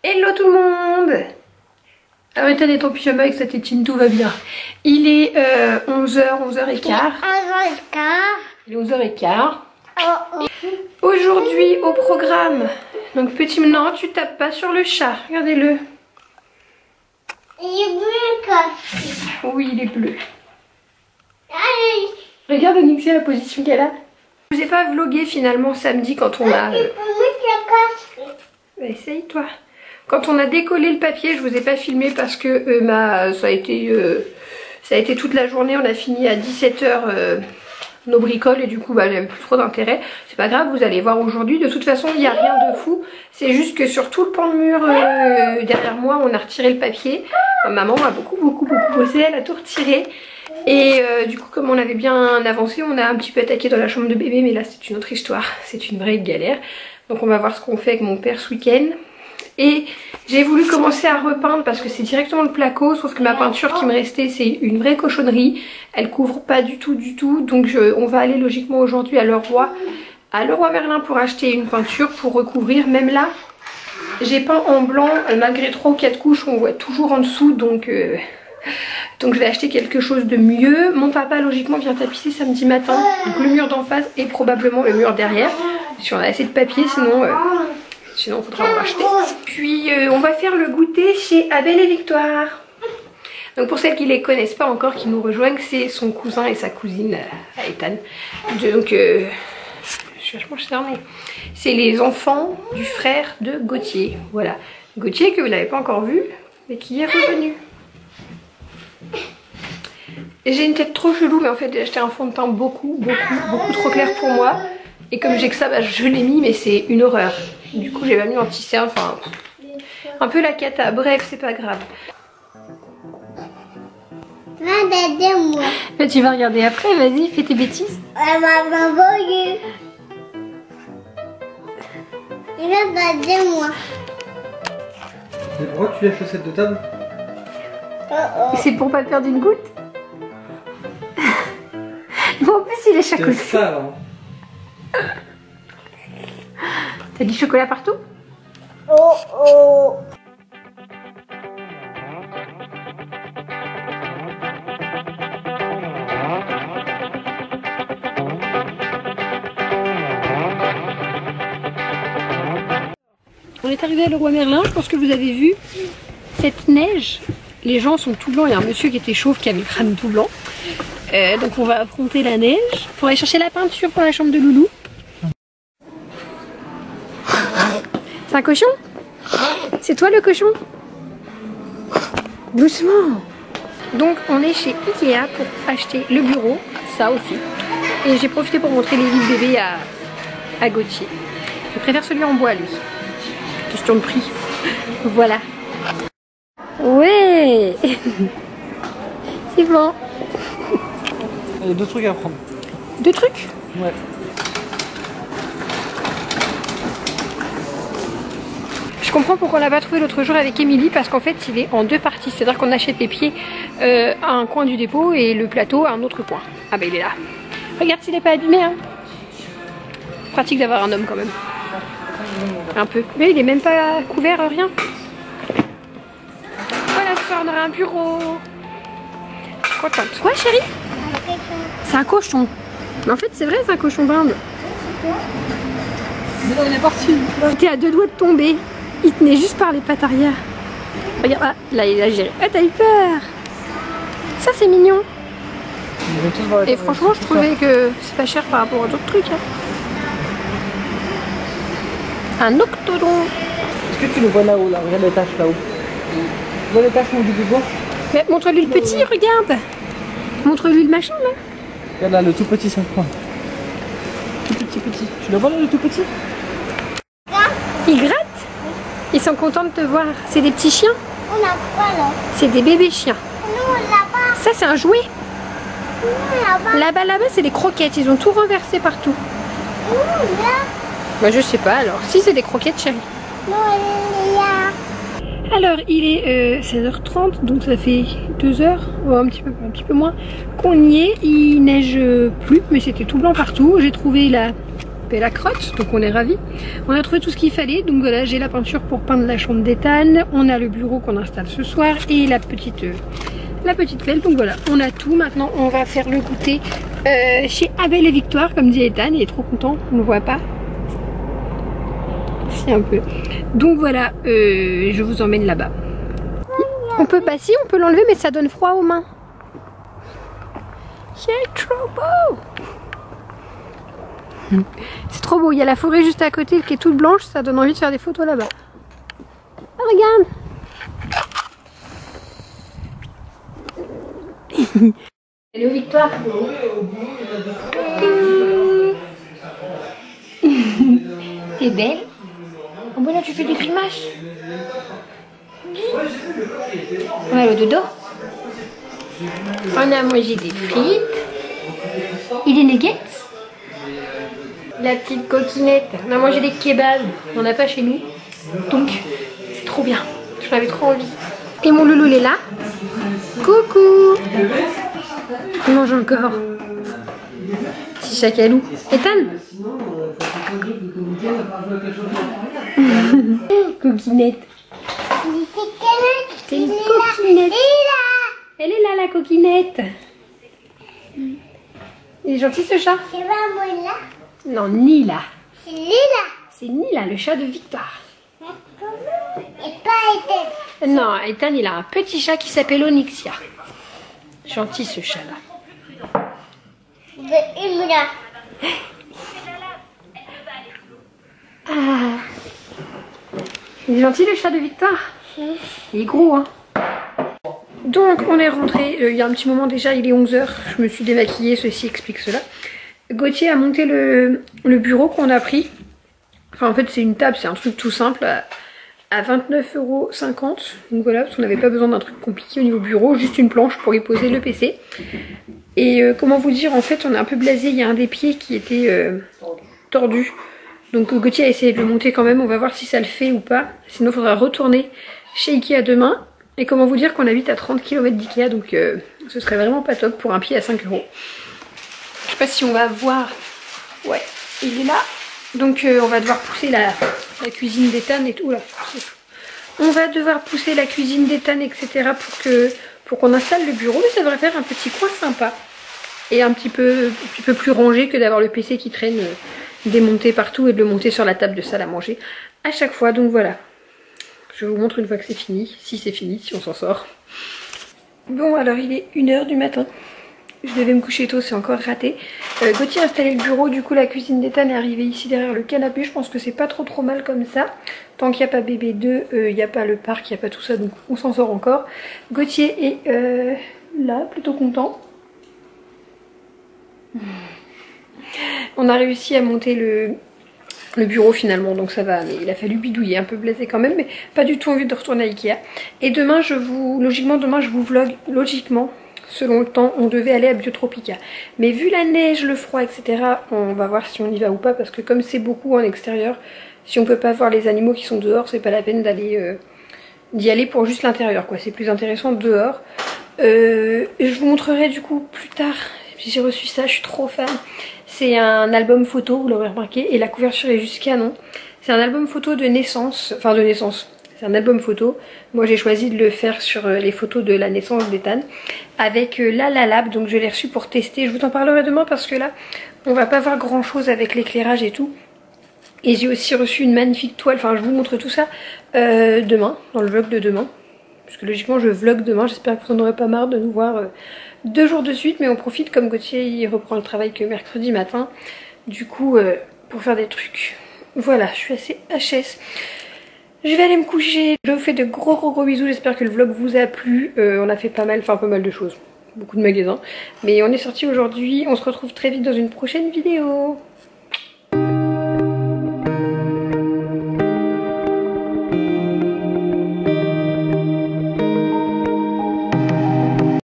Hello tout le monde. Alors Ethan est en pyjama avec sa tétine, tout va bien. Il est 11h, 11h15. Il est 11h15. Aujourd'hui au programme, donc petit, non tu tapes pas sur le chat, regardez-le. Il est bleu quoi. Oui il est bleu. Regarde Nixie la position qu'elle a. Je vous ai pas vlogué finalement samedi quand on a... Bah, essaye toi. Quand on a décollé le papier, je vous ai pas filmé parce que ça a été toute la journée. On a fini à 17h nos bricoles et du coup j'avais plus trop d'intérêt. C'est pas grave, vous allez voir aujourd'hui. De toute façon, il n'y a rien de fou. C'est juste que sur tout le pan de mur derrière moi, on a retiré le papier. Maman a beaucoup bossé, elle a tout retiré. Et du coup, comme on avait bien avancé, on a un petit peu attaqué dans la chambre de bébé. Mais là, c'est une autre histoire. C'est une vraie galère. Donc on va voir ce qu'on fait avec mon père ce week-end. Et j'ai voulu commencer à repeindre parce que c'est directement le placo, sauf que ma peinture qui me restait c'est une vraie cochonnerie, elle couvre pas du tout donc on va aller logiquement aujourd'hui à Leroy Merlin pour acheter une peinture pour recouvrir. Même là j'ai peint en blanc malgré 3 ou 4 couches, on voit toujours en dessous donc je vais acheter quelque chose de mieux. Mon papa logiquement vient tapisser samedi matin, donc le mur d'en face et probablement le mur derrière si on a assez de papier, sinon il faudra en racheter. Puis on va faire le goûter chez Abel et Victoire. Donc pour celles qui les connaissent pas encore, qui nous rejoignent, c'est son cousin et sa cousine à Ethan. Donc je suis vachement charmée. C'est les enfants du frère de Gauthier. Voilà. Gauthier que vous n'avez pas encore vu, mais qui est revenu. J'ai une tête trop chelou, mais en fait j'ai acheté un fond de teint beaucoup trop clair pour moi. Et comme j'ai que ça, bah, je l'ai mis, mais c'est une horreur. Du coup j'ai pas mis anti-cerne, enfin un peu la cata, bref c'est pas grave. Regardez-moi. Mais tu vas regarder après, vas-y fais tes bêtises. Regardez-moi. Mais pourquoi tu as les chaussettes de table? C'est pour pas perdre une goutte. Bon en plus il est chocolat. C'est ça là. T'as du chocolat partout? Oh. On est arrivé à Leroy Merlin, je pense que vous avez vu cette neige. Les gens sont tout blancs, il y a un monsieur qui était chauve qui avait le crâne tout blanc. Donc on va affronter la neige pour aller chercher la peinture pour la chambre de Loulou. C'est un cochon? C'est toi le cochon? Doucement. Donc on est chez Ikea pour acheter le bureau, ça aussi. Et j'ai profité pour montrer les livres bébés à Gauthier. Je préfère celui en bois lui. Question de prix. Voilà. Ouais. C'est bon. Il y a 2 trucs à prendre. 2 trucs? Ouais. Je comprends pourquoi on l'a pas trouvé l'autre jour avec Émilie, parce qu'en fait il est en 2 parties. C'est-à-dire qu'on achète les pieds à un coin du dépôt et le plateau à un autre coin. Ah bah il est là. Regarde s'il n'est pas abîmé hein. Pratique d'avoir un homme quand même. Un peu. Mais il est même pas couvert, rien. Voilà, ce soir on aura un bureau. Je suis contente. Quoi chérie? C'est un cochon. Mais en fait c'est vrai, c'est un cochon d'Inde. Mais là on est parti. T'es à 2 doigts de tomber. Il tenait juste par les pattes arrière. Regarde, ah, là il a géré. Ah t'as eu peur. Ça c'est mignon. Et franchement je trouvais que c'est pas cher par rapport aux autres trucs. Hein. Un octodon. Est-ce que tu le vois là-haut là? Regarde les taches là-haut. Tu vois les taches mon du bois? Mais montre-lui le petit, regarde. Montre-lui le machin là. Regarde là, le tout petit ça prend. Tout petit. Tu le vois là le tout petit? Ils grattent. Ils sont contents de te voir. C'est des petits chiens. On n'a pas là. C'est des bébés chiens. Non, là-bas. Ça c'est un jouet. Non, là-bas. Là-bas, c'est des croquettes. Ils ont tout renversé partout. Non, là. Bah je sais pas alors. Si c'est des croquettes chérie. Non, là. Alors il est 16h30 donc ça fait 2 heures, un petit peu moins qu'on y est. Il neige plus mais c'était tout blanc partout. J'ai trouvé la paie la crotte, donc on est ravis. On a trouvé tout ce qu'il fallait, donc voilà, j'ai la peinture pour peindre la chambre d'Ethan, on a le bureau qu'on installe ce soir et la petite pelle, donc voilà, on a tout. Maintenant on va faire le goûter chez Abel et Victoire, comme dit Ethan, il est trop content, on ne voit pas. Si, un peu. Donc voilà, je vous emmène là-bas. On peut passer, on peut l'enlever, mais ça donne froid aux mains. C'est trop beau. C'est trop beau, il y a la forêt juste à côté qui est toute blanche, ça donne envie de faire des photos là-bas. Oh, regarde. Hello Victoire. T'es belle. Oh bon là tu fais des grimaces. On va aller au dodo. On a mangé des frites et des nuggets. La petite coquinette. On a mangé des kebabs. On n'a pas chez nous. Donc c'est trop bien. J'en avais trop envie. Et mon loulou il est là. Coucou. Il mange encore. Petit chacalou. Ethan. Coquinette. C'est une coquinette. Elle est là la coquinette. Il est gentil ce chat. C'est pas moi là. Non, Nila. C'est Lila. C'est Nila, le chat de Victoire. Et pas Ethan. Non, Ethan il a un petit chat qui s'appelle Onyxia. Gentil ce chat là. De Imra. Ah. Il est gentil le chat de Victoire. Il est gros hein. Donc on est rentré il y a un petit moment déjà, il est 11 h. Je me suis démaquillée, ceci explique cela. Gauthier a monté le bureau qu'on a pris. Enfin en fait c'est une table, c'est un truc tout simple à 29,50 €. Donc voilà, parce qu'on n'avait pas besoin d'un truc compliqué au niveau bureau, juste une planche pour y poser le PC. Et comment vous dire, en fait on est un peu blasé, il y a un des pieds qui était tordu. Donc Gauthier a essayé de le monter quand même, on va voir si ça le fait ou pas. Sinon il faudra retourner chez Ikea demain. Et comment vous dire qu'on habite à 30 km d'Ikea, donc ce serait vraiment pas top pour un pied à 5 €. Je sais pas si on va voir. Ouais, il est là. Donc on va devoir pousser la cuisine d'Ethan et tout là. On va devoir pousser la cuisine d'Ethan, etc. pour qu'on installe le bureau. Mais ça devrait faire un petit coin sympa. Et un petit peu plus rangé que d'avoir le PC qui traîne démonté partout et de le monter sur la table de salle à manger à chaque fois. Donc voilà. Je vous montre une fois que c'est fini. Si c'est fini, si on s'en sort. Bon alors il est 1 h du matin. Je devais me coucher tôt, c'est encore raté. Gauthier a installé le bureau, du coup la cuisine d'Ethan est arrivée ici derrière le canapé. Je pense que c'est pas trop mal comme ça. Tant qu'il n'y a pas bébé 2, il n'y a pas le parc, il n'y a pas tout ça, donc on s'en sort encore. Gauthier est là, plutôt content. On a réussi à monter le bureau finalement, donc ça va, mais il a fallu bidouiller, un peu blasé quand même, mais pas du tout envie de retourner à Ikea. Et demain, logiquement demain je vous vlog, logiquement, selon le temps, on devait aller à Biotropica. Mais vu la neige, le froid, etc., on va voir si on y va ou pas, parce que comme c'est beaucoup en extérieur, si on peut pas voir les animaux qui sont dehors, c'est pas la peine d'y aller pour juste l'intérieur, quoi. C'est plus intéressant dehors. Je vous montrerai du coup plus tard. J'ai reçu ça, je suis trop fan. C'est un album photo, vous l'aurez remarqué, et la couverture est juste canon. C'est un album photo de naissance, enfin de naissance. C'est un album photo. Moi j'ai choisi de le faire sur les photos de la naissance d'Ethan avec la Lab, donc je l'ai reçu pour tester. Je vous en parlerai demain parce que là on va pas voir grand chose avec l'éclairage et tout. Et j'ai aussi reçu une magnifique toile, enfin je vous montre tout ça demain, dans le vlog de demain. Parce que logiquement je vlog demain, j'espère que vous n'en aurez pas marre de nous voir 2 jours de suite. Mais on profite, comme Gauthier il reprend le travail que mercredi matin, du coup pour faire des trucs. Voilà, je suis assez HS. Je vais aller me coucher. Je vous fais de gros bisous, j'espère que le vlog vous a plu. On a fait pas mal de choses, beaucoup de magasins. Mais on est sorti aujourd'hui, on se retrouve très vite dans une prochaine vidéo.